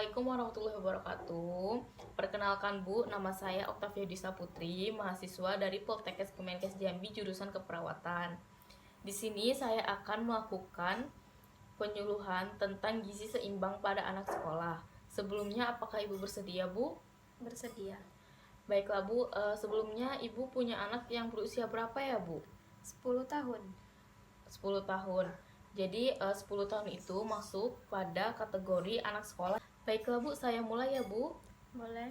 Assalamualaikum warahmatullahi wabarakatuh. Perkenalkan Bu, nama saya Oktavia Disa Putri, mahasiswa dari Poltekkes Kemenkes Jambi jurusan Keperawatan. Di sini saya akan melakukan penyuluhan tentang gizi seimbang pada anak sekolah. Sebelumnya, apakah Ibu bersedia, Bu? Bersedia. Baiklah, Bu. Sebelumnya Ibu punya anak yang berusia berapa ya, Bu? 10 tahun. 10 tahun. Jadi 10 tahun itu masuk pada kategori anak sekolah. Baiklah Bu, saya mulai ya Bu. Boleh.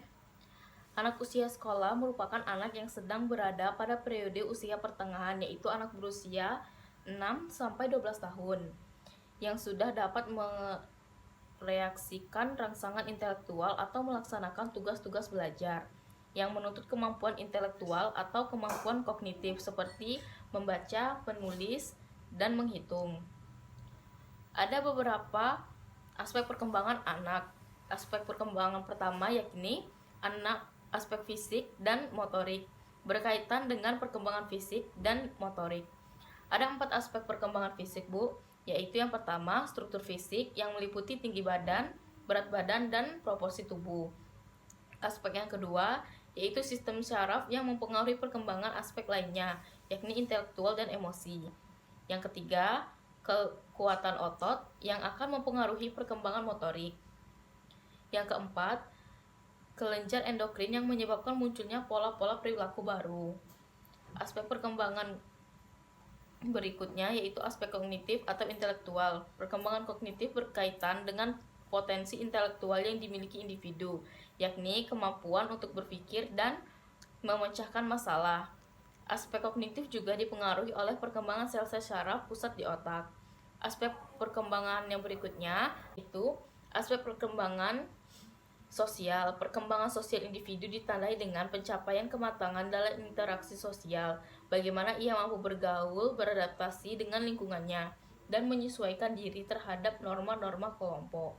Anak usia sekolah merupakan anak yang sedang berada pada periode usia pertengahan, yaitu anak berusia 6-12 tahun yang sudah dapat mereaksikan rangsangan intelektual atau melaksanakan tugas-tugas belajar yang menuntut kemampuan intelektual atau kemampuan kognitif seperti membaca, menulis, dan menghitung. Ada beberapa aspek perkembangan anak. Aspek perkembangan pertama yakni aspek fisik dan motorik, berkaitan dengan perkembangan fisik dan motorik. Ada 4 aspek perkembangan fisik, Bu, yaitu yang pertama struktur fisik yang meliputi tinggi badan, berat badan, dan proporsi tubuh. Aspek yang kedua yaitu sistem syaraf yang mempengaruhi perkembangan aspek lainnya, yakni intelektual dan emosi. Yang ketiga, kekuatan otot yang akan mempengaruhi perkembangan motorik. Yang keempat, kelenjar endokrin yang menyebabkan munculnya pola-pola perilaku baru. Aspek perkembangan berikutnya yaitu aspek kognitif atau intelektual. Perkembangan kognitif berkaitan dengan potensi intelektual yang dimiliki individu, yakni kemampuan untuk berpikir dan memecahkan masalah. Aspek kognitif juga dipengaruhi oleh perkembangan sel-sel syaraf pusat di otak. Aspek perkembangan yang berikutnya itu aspek perkembangan sosial. Perkembangan sosial individu ditandai dengan pencapaian kematangan dalam interaksi sosial, bagaimana ia mampu bergaul, beradaptasi dengan lingkungannya, dan menyesuaikan diri terhadap norma-norma kelompok.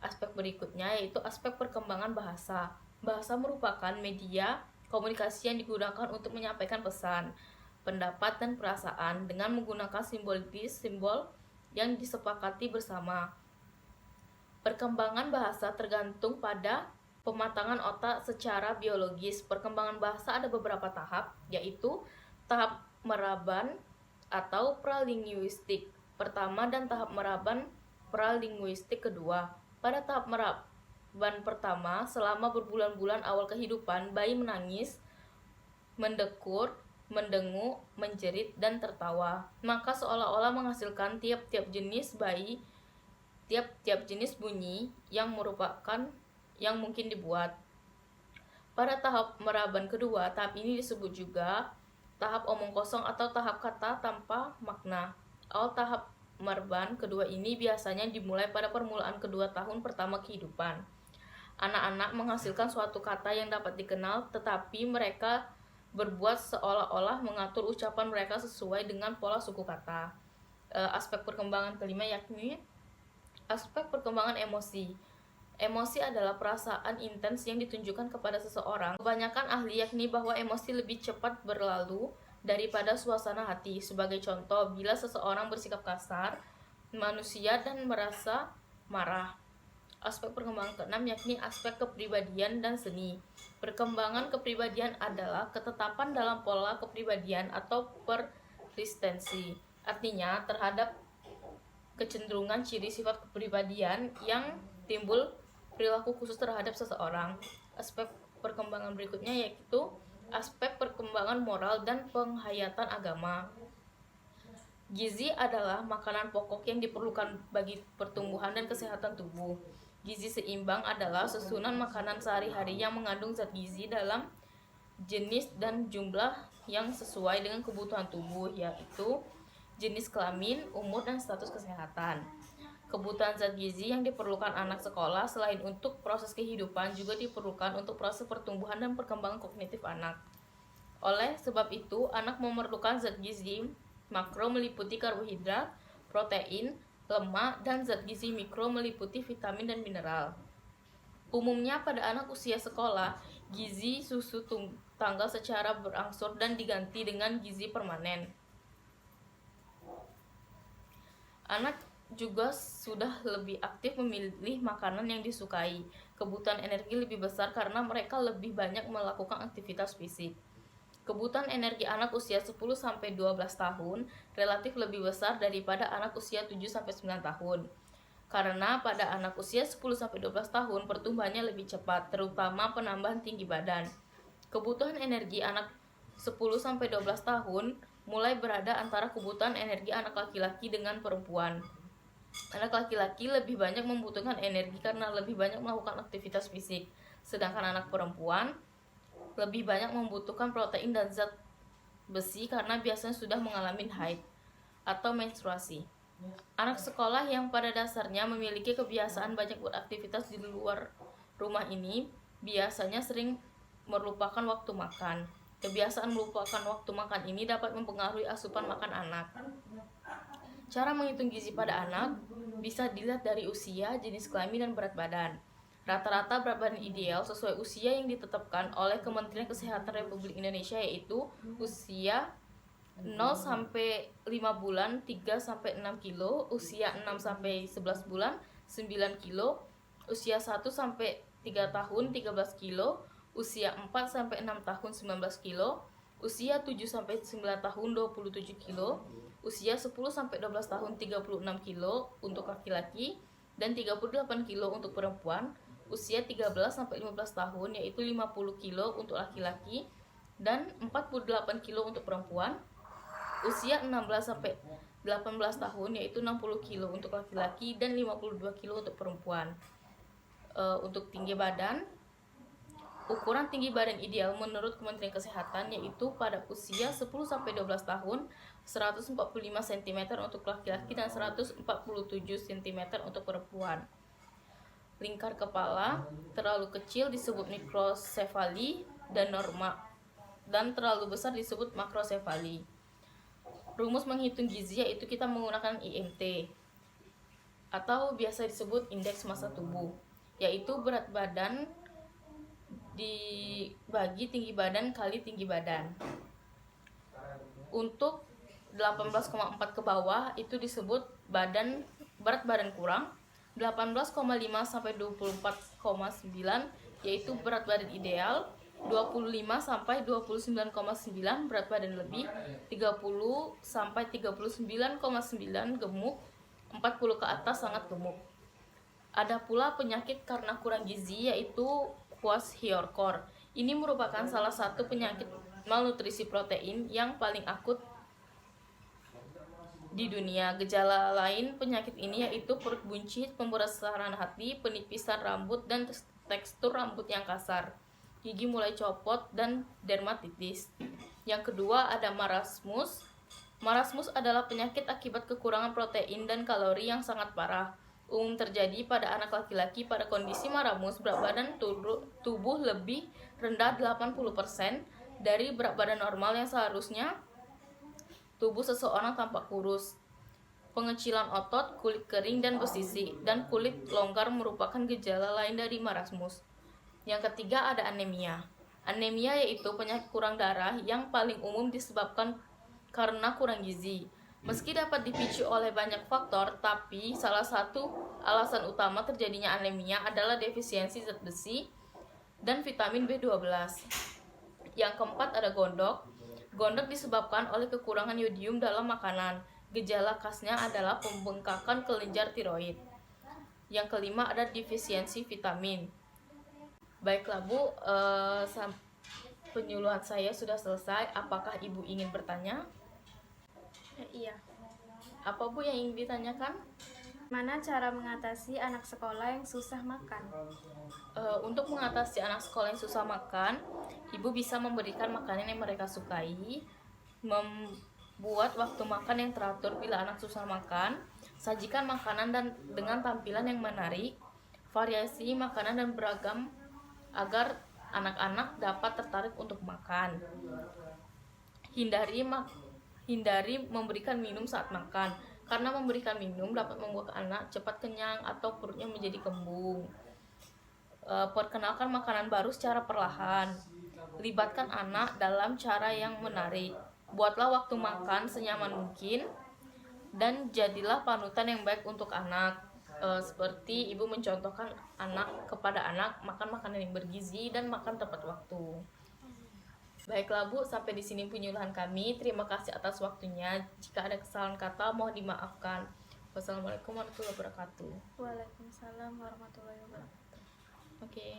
Aspek berikutnya yaitu aspek perkembangan bahasa. Bahasa merupakan media komunikasi yang digunakan untuk menyampaikan pesan, pendapat, dan perasaan dengan menggunakan simbol yang disepakati bersama. Perkembangan bahasa tergantung pada pematangan otak secara biologis. Perkembangan bahasa ada beberapa tahap, yaitu tahap meraban atau pralinguistik pertama dan tahap meraban pralinguistik kedua. Pada tahap meraban pertama, selama berbulan-bulan awal kehidupan, bayi menangis, mendekur, mendengu, menjerit, dan tertawa. Maka seolah-olah menghasilkan tiap-tiap jenis bunyi yang mungkin dibuat. Pada tahap meraban kedua, tahap ini disebut juga tahap omong kosong atau tahap kata tanpa makna. Awal tahap meraban kedua ini biasanya dimulai pada permulaan kedua tahun pertama kehidupan. Anak-anak menghasilkan suatu kata yang dapat dikenal, tetapi mereka berbuat seolah-olah mengatur ucapan mereka sesuai dengan pola suku kata. Aspek perkembangan kelima yakni aspek perkembangan emosi. Emosi adalah perasaan intens yang ditunjukkan kepada seseorang. Kebanyakan ahli yakni bahwa emosi lebih cepat berlalu daripada suasana hati. Sebagai contoh, bila seseorang bersikap kasar, manusia dan merasa marah. Aspek perkembangan keenam yakni aspek kepribadian dan seni. Perkembangan kepribadian adalah ketetapan dalam pola kepribadian atau persistensi. Artinya, terhadap kecenderungan ciri sifat kepribadian yang timbul perilaku khusus terhadap seseorang. Aspek perkembangan berikutnya yaitu aspek perkembangan moral dan penghayatan agama. Gizi adalah makanan pokok yang diperlukan bagi pertumbuhan dan kesehatan tubuh. Gizi seimbang adalah susunan makanan sehari-hari yang mengandung zat gizi dalam jenis dan jumlah yang sesuai dengan kebutuhan tubuh, yaitu jenis kelamin, umur, dan status kesehatan. Kebutuhan zat gizi yang diperlukan anak sekolah selain untuk proses kehidupan juga diperlukan untuk proses pertumbuhan dan perkembangan kognitif anak. Oleh sebab itu, anak memerlukan zat gizi makro meliputi karbohidrat, protein, lemak, dan zat gizi mikro meliputi vitamin dan mineral. Umumnya pada anak usia sekolah, gizi susu tanggal secara berangsur dan diganti dengan gizi permanen. Anak juga sudah lebih aktif memilih makanan yang disukai. Kebutuhan energi lebih besar karena mereka lebih banyak melakukan aktivitas fisik. Kebutuhan energi anak usia 10-12 tahun relatif lebih besar daripada anak usia 7-9 tahun. Karena pada anak usia 10-12 tahun pertumbuhannya lebih cepat, terutama penambahan tinggi badan. Kebutuhan energi anak 10-12 tahun mulai berada antara kebutuhan energi anak laki-laki dengan perempuan. Anak laki-laki lebih banyak membutuhkan energi karena lebih banyak melakukan aktivitas fisik, sedangkan anak perempuan lebih banyak membutuhkan protein dan zat besi karena biasanya sudah mengalami haid atau menstruasi. Anak sekolah yang pada dasarnya memiliki kebiasaan banyak beraktivitas di luar rumah ini biasanya sering melupakan waktu makan. Kebiasaan melupakan waktu makan ini dapat mempengaruhi asupan makan anak. Cara menghitung gizi pada anak bisa dilihat dari usia, jenis kelamin, dan berat badan. Rata-rata berat badan ideal sesuai usia yang ditetapkan oleh Kementerian Kesehatan Republik Indonesia yaitu usia 0-5 bulan 3-6 kilo, usia 6-11 bulan 9 kilo, usia 1-3 tahun 13 kilo, usia 4-6 tahun 19 kilo, usia 7-9 tahun 27 kilo, usia 10-12 tahun 36 kilo untuk laki-laki dan 38 kilo untuk perempuan, usia 13-15 tahun yaitu 50 kilo untuk laki-laki dan 48 kilo untuk perempuan, usia 16-18 tahun yaitu 60 kilo untuk laki-laki dan 52 kilo untuk perempuan. Untuk tinggi badan, ukuran tinggi badan ideal menurut Kementerian Kesehatan yaitu pada usia 10-12 tahun 145 cm untuk laki-laki dan 147 cm untuk perempuan. Lingkar kepala terlalu kecil disebut mikrosefali dan terlalu besar disebut makrosefali. Rumus menghitung gizi yaitu kita menggunakan IMT atau biasa disebut indeks massa tubuh, yaitu berat badan dibagi tinggi badan kali tinggi badan. Untuk 18,4 ke bawah itu disebut berat badan kurang, 18,5 sampai 24,9 yaitu berat badan ideal, 25 sampai 29,9 berat badan lebih, 30 sampai 39,9 gemuk, 40 ke atas sangat gemuk. Ada pula penyakit karena kurang gizi yaitu kwashiorkor. Ini merupakan salah satu penyakit malnutrisi protein yang paling akut di dunia. Gejala lain penyakit ini yaitu perut buncit, pembesar hati, penipisan rambut dan tekstur rambut yang kasar, gigi mulai copot dan dermatitis. Yang kedua ada marasmus. Marasmus adalah penyakit akibat kekurangan protein dan kalori yang sangat parah. Umum terjadi pada anak laki-laki. Pada kondisi marasmus, berat badan tubuh lebih rendah 80% dari berat badan normal yang seharusnya tubuh seseorang tampak kurus. Pengecilan otot, kulit kering dan bersisi, dan kulit longgar merupakan gejala lain dari marasmus. Yang ketiga ada anemia. Anemia yaitu penyakit kurang darah yang paling umum disebabkan karena kurang gizi. Meski dapat dipicu oleh banyak faktor, tapi salah satu alasan utama terjadinya anemia adalah defisiensi zat besi dan vitamin B12. Yang keempat ada gondok. Gondok disebabkan oleh kekurangan yodium dalam makanan. Gejala khasnya adalah pembengkakan kelenjar tiroid. Yang kelima ada defisiensi vitamin. Baiklah Bu, penyuluhan saya sudah selesai. Apakah Ibu ingin bertanya? Iya. Apa Bu yang ingin ditanyakan? Mana cara mengatasi anak sekolah yang susah makan? Untuk mengatasi anak sekolah yang susah makan, Ibu bisa memberikan makanan yang mereka sukai, membuat waktu makan yang teratur bila anak susah makan, sajikan makanan dan dengan tampilan yang menarik, variasi makanan dan beragam agar anak-anak dapat tertarik untuk makan. Hindari memberikan minum saat makan, karena memberikan minum dapat membuat anak cepat kenyang atau perutnya menjadi kembung. Perkenalkan makanan baru secara perlahan. Libatkan anak dalam cara yang menarik. Buatlah waktu makan senyaman mungkin. Dan jadilah panutan yang baik untuk anak. Seperti ibu mencontohkan kepada anak makan makanan yang bergizi dan makan tepat waktu. Baiklah Bu, sampai di sini penyuluhan kami. Terima kasih atas waktunya. Jika ada kesalahan kata mohon dimaafkan. Wassalamualaikum warahmatullahi wabarakatuh. Waalaikumsalam warahmatullahi wabarakatuh. Oke.